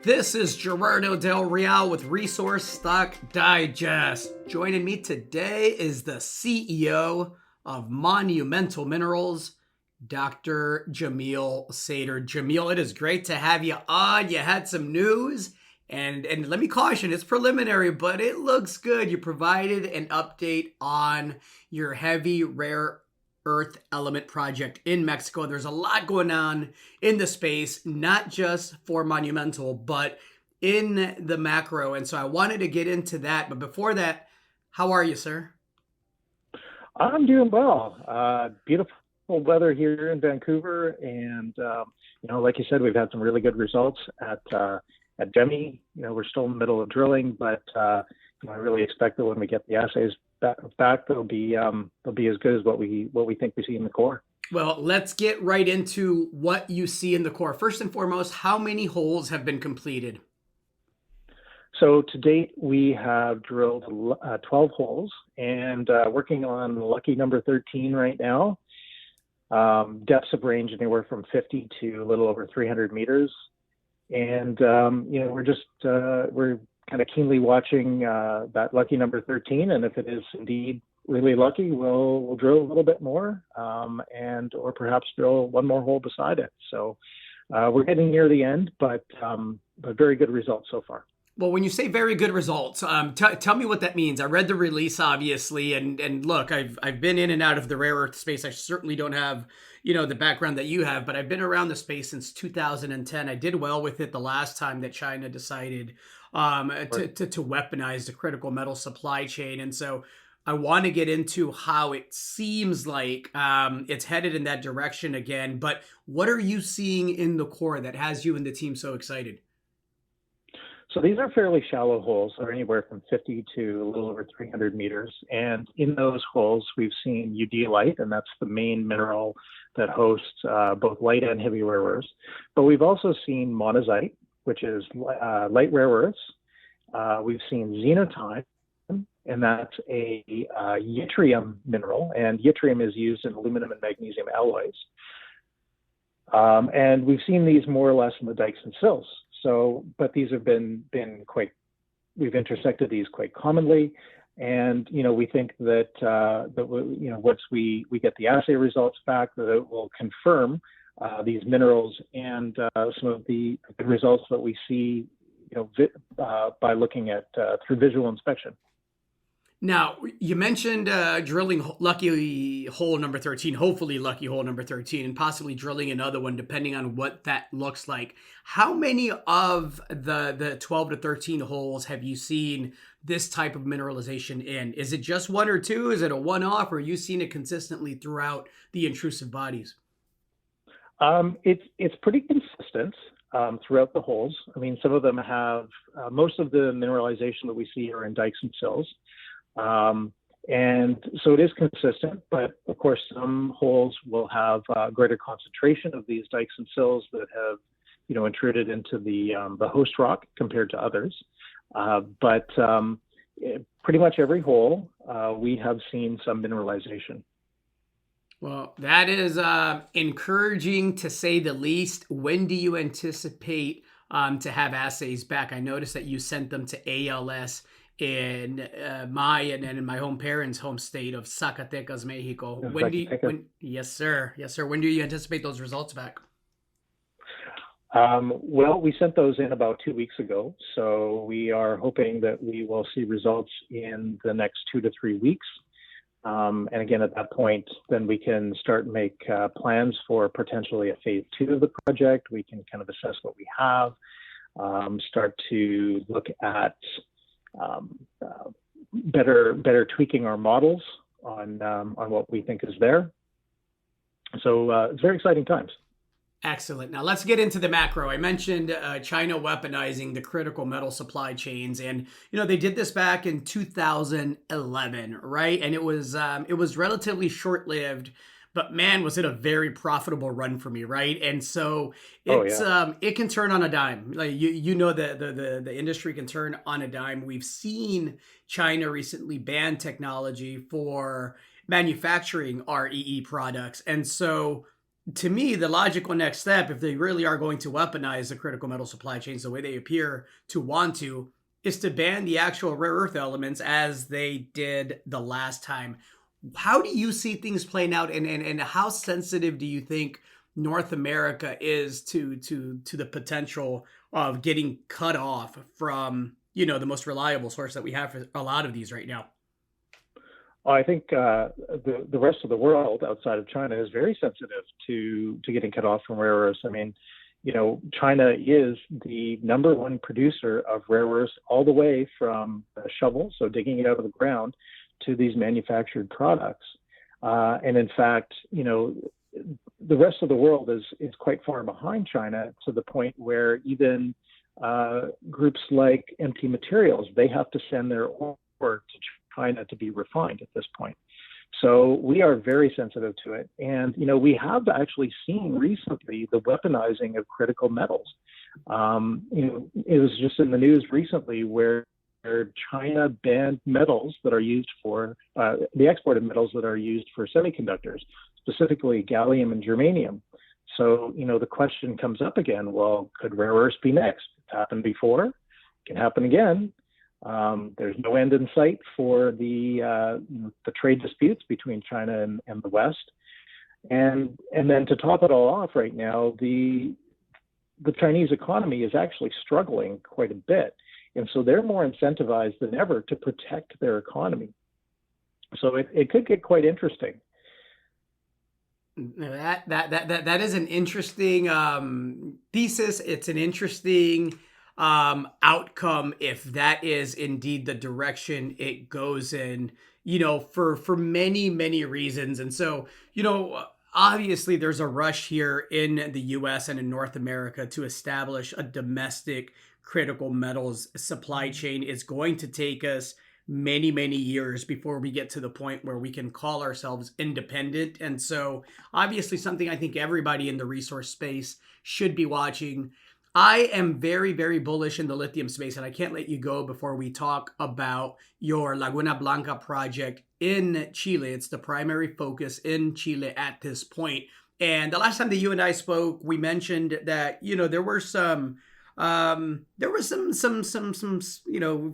This is Gerardo Del Real with Resource Stock Digest. Joining me today is the CEO of Monumental Minerals, Dr. Jamil Sater. Jamil, it is great to have you on. You had some news, and let me caution, it's preliminary, but it looks good. You provided an update on your heavy rare earth element project in Mexico. There's a lot going on in the space, not just for Monumental, but in the macro. And so I wanted to get into that. But before that, how are you, sir? I'm doing well. Beautiful weather here in Vancouver. And, like you said, we've had some really good results at Jemi. We're still in the middle of drilling, but I really expect that when we get the assays back, they'll be as good as what we think we see in the core. Well, let's get right into what you see in the core. First and foremost, how many holes have been completed? So to date, we have drilled 12 holes and working on lucky number 13 right now. Depths of range anywhere from 50 to a little over 300 meters. And, we're kind of keenly watching that lucky number 13. And if it is indeed really lucky, we'll drill a little bit more or perhaps drill one more hole beside it. So we're getting near the end, but very good results so far. Well, when you say very good results, tell me what that means. I read the release, obviously, and look, I've been in and out of the rare earth space. I certainly don't have, the background that you have, but I've been around the space since 2010. I did well with it the last time that China decided to weaponize the critical metal supply chain. And so I want to get into how it seems like it's headed in that direction again. But what are you seeing in the core that has you and the team so excited? So these are fairly shallow holes. They're anywhere from 50 to a little over 300 meters. And in those holes, we've seen eudialyte, and that's the main mineral that hosts both light and heavy rare earths. But we've also seen monazite, which is light rare earths. We've seen xenotime, and that's a yttrium mineral. And yttrium is used in aluminum and magnesium alloys. And we've seen these more or less in the dikes and sills. So, but these have been we've intersected these quite commonly. And, we think that, once we get the assay results back, that it will confirm these minerals and some of the results that we see, by looking at through visual inspection. Now, you mentioned drilling lucky hole number 13, hopefully lucky hole number 13, and possibly drilling another one depending on what that looks like. How many of the 12 to 13 holes have you seen this type of mineralization in? Is it just one or two? Is it a one-off, or are you seeing it consistently throughout the intrusive bodies? It's pretty consistent throughout the holes. I mean, some of them have, most of the mineralization that we see are in dikes and sills. And so it is consistent, but of course, some holes will have greater concentration of these dikes and sills that have, intruded into the host rock compared to others. But pretty much every hole, we have seen some mineralization. Well, that is encouraging to say the least. When do you anticipate to have assays back? I noticed that you sent them to ALS in my home parents' home state of Zacatecas, Mexico. Yes, sir. When do you anticipate those results back? Well, we sent those in about 2 weeks ago. So we are hoping that we will see results in the next 2 to 3 weeks. And again, at that point, then we can start and make plans for potentially a phase 2 of the project. We can kind of assess what we have, start to look at better tweaking our models on what we think is there. So it's very exciting times. Excellent. Now let's get into the macro. I mentioned China weaponizing the critical metal supply chains, and they did this back in 2011, right? And it was relatively short-lived, but man, was it a very profitable run for me, right? And so it can turn on a dime. Like the industry can turn on a dime. We've seen China recently ban technology for manufacturing REE products, and so to me, the logical next step, if they really are going to weaponize the critical metal supply chains the way they appear to want to, is to ban the actual rare earth elements as they did the last time. How do you see things playing out, and how sensitive do you think North America is to the potential of getting cut off from, the most reliable source that we have for a lot of these right now? I think the rest of the world outside of China is very sensitive to getting cut off from rare earths. I mean, China is the number one producer of rare earths, all the way from a shovel, so digging it out of the ground, to these manufactured products. And in fact, the rest of the world is quite far behind China, to the point where even groups like MT Materials, they have to send their ore to China to be refined at this point. So we are very sensitive to it. And, we have actually seen recently the weaponizing of critical metals. It was just in the news recently where China banned metals that are used for, the export of metals that are used for semiconductors, specifically gallium and germanium. So, the question comes up again, well, could rare earths be next? It's happened before, it can happen again. There's no end in sight for the trade disputes between China and the West, and then to top it all off, right now the Chinese economy is actually struggling quite a bit, and so they're more incentivized than ever to protect their economy. So it could get quite interesting. That is an interesting thesis. It's an interesting outcome if that is indeed the direction it goes in, for many reasons. And so, obviously there's a rush here in the US and in North America to establish a domestic critical metals supply chain. It's going to take us many years before we get to the point where we can call ourselves independent. And so obviously something I think everybody in the resource space should be watching. I am very bullish in the lithium space, and I can't let you go before we talk about your Laguna Blanca project in Chile. It's the primary focus in Chile at this point. And the last time that you and I spoke, we mentioned that, there were some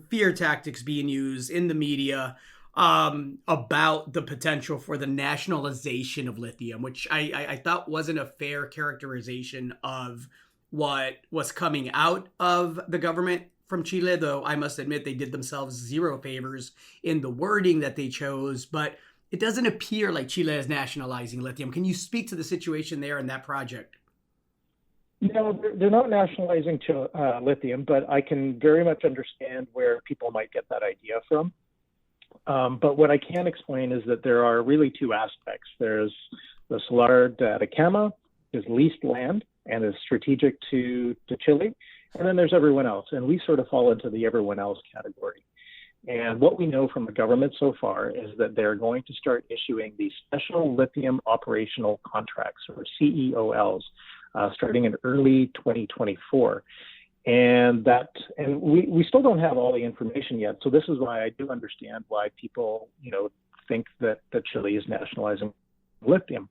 fear tactics being used in the media about the potential for the nationalization of lithium, which I thought wasn't a fair characterization of what was coming out of the government from Chile, though I must admit they did themselves zero favors in the wording that they chose. But it doesn't appear like Chile is nationalizing lithium. Can you speak to the situation there in that project? No, they're not nationalizing lithium, but I can very much understand where people might get that idea from. But what I can explain is that there are really two aspects. There's the Salar de Atacama, is leased land and is strategic to Chile. And then there's everyone else. And we sort of fall into the everyone else category. And what we know from the government so far is that they're going to start issuing these special lithium operational contracts, or CEOLs, starting in early 2024. And we still don't have all the information yet. So this is why I do understand why people, think that Chile is nationalizing lithium.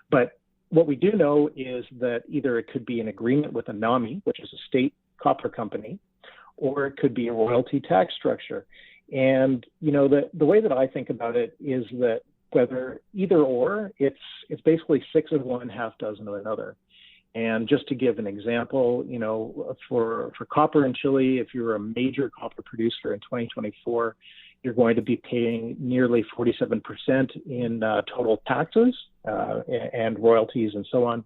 But what we do know is that either it could be an agreement with ANAMI, which is a state copper company, or it could be a royalty tax structure. And, the way that I think about it is that whether either or, it's basically 6 of one, half dozen of another. And just to give an example, for copper in Chile, if you're a major copper producer in 2024, you're going to be paying nearly 47% in total taxes and royalties and so on.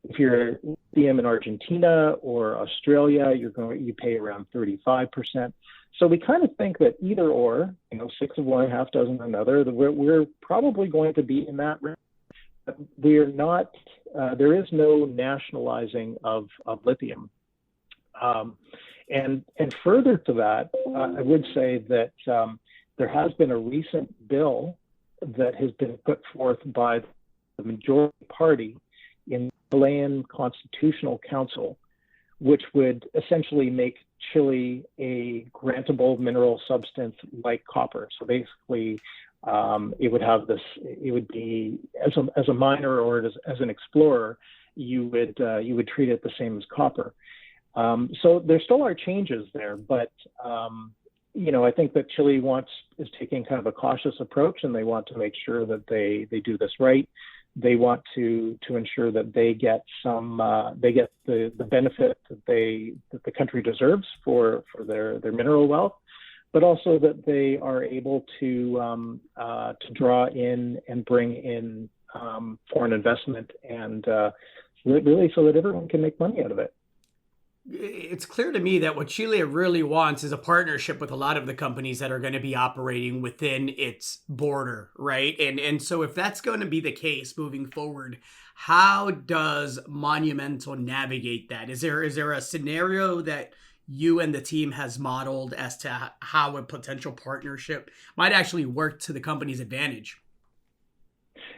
If you're lithium in Argentina or Australia, you pay around 35%. So we kind of think that either or, 6 of one, half dozen of another, that we're probably going to be in that range. We are not. There is no nationalizing of lithium. And further to that, I would say that there has been a recent bill that has been put forth by the majority party in the Chilean Constitutional Council, which would essentially make Chile a grantable mineral substance like copper. So basically, it would have this. It would be as a miner or as an explorer, you would treat it the same as copper. So there still are changes there, but I think that Chile is taking kind of a cautious approach, and they want to make sure that they do this right. They want to ensure that they get the benefit that the country deserves for their mineral wealth, but also that they are able to draw in and bring in foreign investment, and really so that everyone can make money out of it. It's clear to me that what Chile really wants is a partnership with a lot of the companies that are going to be operating within its border, right? And so if that's going to be the case moving forward, how does Monumental navigate that? Is there a scenario that you and the team has modeled as to how a potential partnership might actually work to the company's advantage?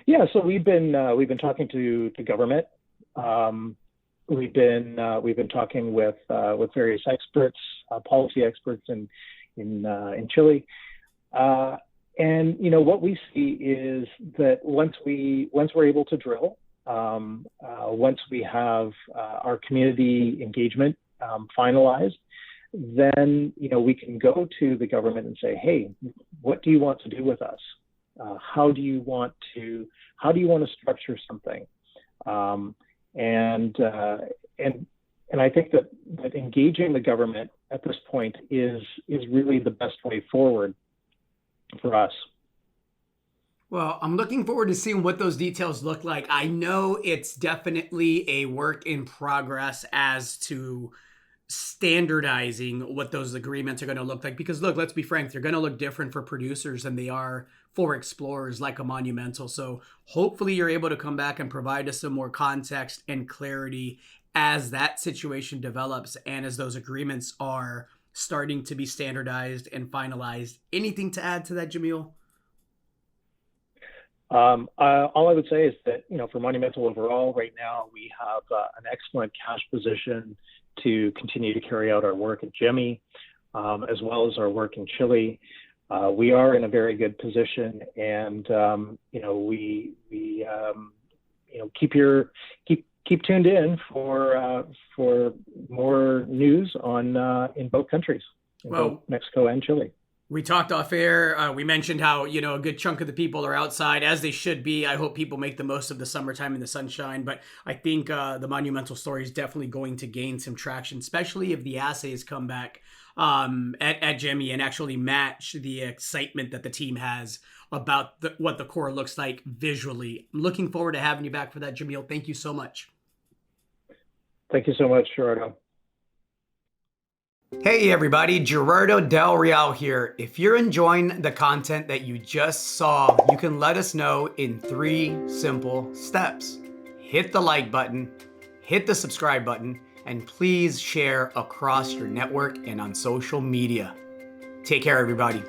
Yeah, so we've been talking to the government. We've been talking with various experts, policy experts in Chile, and what we see is that once we're able to drill, once we have our community engagement finalized, then we can go to the government and say, hey, what do you want to do with us? How do you want to structure something? And I think that engaging the government at this point is really the best way forward for us. Well, I'm looking forward to seeing what those details look like. I know it's definitely a work in progress as to standardizing what those agreements are going to look like. Because look, let's be frank, they're going to look different for producers than they are for explorers like a Monumental. So hopefully you're able to come back and provide us some more context and clarity as that situation develops and as those agreements are starting to be standardized and finalized. Anything to add to that, Jamil? All I would say is that, for Monumental overall, right now we have an excellent cash position to continue to carry out our work at Jemi, as well as our work in Chile. We are in a very good position, and we keep tuned in for more news on in both countries, both Mexico and Chile. We talked off air. We mentioned how, a good chunk of the people are outside, as they should be. I hope people make the most of the summertime and the sunshine. But I think the Monumental story is definitely going to gain some traction, especially if the assays come back at Jemi and actually match the excitement that the team has about what the core looks like visually. I'm looking forward to having you back for that, Jamil. Thank you so much. Thank you so much, Gerardo. Hey everybody, Gerardo Del Real here. If you're enjoying the content that you just saw, you can let us know in 3 simple steps. Hit the like button, hit the subscribe button, and please share across your network and on social media. Take care, everybody.